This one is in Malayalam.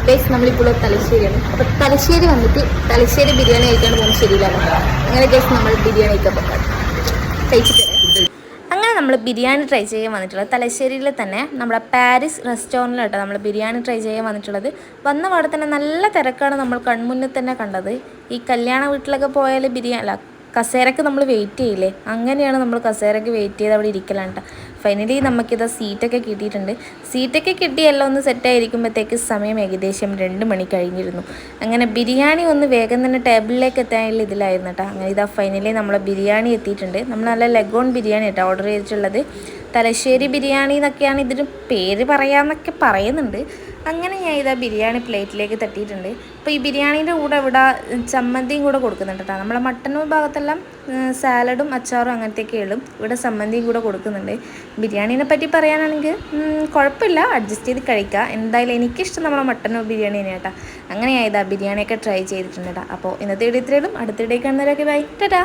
ഗൈസ് നമ്മളിപ്പോൾ തലശ്ശേരിയാണ്. അപ്പോൾ തലശ്ശേരി വന്നിട്ട് തലശ്ശേരി ബിരിയാണി കഴിക്കാൻ പോകുന്നത് ശരിയില്ല. അങ്ങനെ ഗൈസ് നമ്മൾ ബിരിയാണി കഴിക്കാൻ പോകാം. കഴിച്ചിട്ട് അങ്ങനെ നമ്മൾ ബിരിയാണി ട്രൈ ചെയ്യാൻ വന്നിട്ടുള്ളത് തലശ്ശേരിയിൽ തന്നെ നമ്മുടെ പാരീസ് റെസ്റ്റോറൻറ്റിലാട്ടോ നമ്മൾ ബിരിയാണി ട്രൈ ചെയ്യാൻ വന്നിട്ടുള്ളത്. വന്ന പാടെ തന്നെ നല്ല തിരക്കാണ് നമ്മൾ കൺമുന്നിൽ തന്നെ കണ്ടത്. ഈ കല്യാണ വീട്ടിലൊക്കെ പോയാൽ ബിരിയാണി അല്ല കസേരക്ക് നമ്മൾ വെയിറ്റ് ചെയ്യില്ലേ, അങ്ങനെയാണ് നമ്മൾ കസേരക്ക് വെയിറ്റ് ചെയ്ത് അവിടെ ഇരിക്കലാണ് കേട്ടോ. ഫൈനലി നമുക്കിത് സീറ്റൊക്കെ കിട്ടിയിട്ടുണ്ട്. സീറ്റൊക്കെ കിട്ടി എല്ലാം ഒന്ന് സെറ്റായിരിക്കുമ്പോഴത്തേക്ക് സമയം ഏകദേശം 2 മണി കഴിഞ്ഞിരുന്നു. അങ്ങനെ ബിരിയാണി ഒന്ന് വേഗം തന്നെ ടേബിളിലേക്ക് എത്താനുള്ള ഇതിലായിരുന്നു കേട്ടോ. അങ്ങനെ ഇതാ ഫൈനലി നമ്മളെ ബിരിയാണി എത്തിയിട്ടുണ്ട്. നമ്മൾ നല്ല ലെഗോൺ ബിരിയാണി കേട്ടോ ഓർഡർ ചെയ്തിട്ടുള്ളത്. തലശ്ശേരി ബിരിയാണി എന്നൊക്കെയാണ് ഇതിന് പേര് പറയാമെന്നൊക്കെ പറയുന്നുണ്ട്. അങ്ങനെ ഞാൻ ഇതാ ബിരിയാണി പ്ലേറ്റിലേക്ക് തട്ടിയിട്ടുണ്ട്. അപ്പോൾ ഈ ബിരിയാണീൻ്റെ കൂടെ ഇവിടെ ചമ്മന്തിയും കൂടെ കൊടുക്കുന്നുണ്ട് കേട്ടോ. നമ്മളെ മട്ടൻ ഭാഗത്തെല്ലാം സാലഡും അച്ചാറും അങ്ങനത്തെയൊക്കെ ഉള്ളൂ, ഇവിടെ ചമ്മന്തിയും കൂടെ കൊടുക്കുന്നുണ്ട്. ബിരിയാണീനെ പറ്റി പറയാനാണെങ്കിൽ കുഴപ്പമില്ല, അഡ്ജസ്റ്റ് ചെയ്ത് കഴിക്കുക. എന്തായാലും എനിക്കിഷ്ടം നമ്മളെ മട്ടനോ ബിരിയാണി തന്നെയാണ് കേട്ടോ. അങ്ങനെ ഞാൻ ഇതാ ബിരിയാണിയൊക്കെ ട്രൈ ചെയ്തിട്ടുണ്ട് കേട്ടോ. അപ്പോൾ ഇന്നത്തെ വീഡിയോ ഇത്രയും, അടുത്ത വീഡിയോ കാണുന്നവരൊക്കെ ബൈ ടാറ്റാ.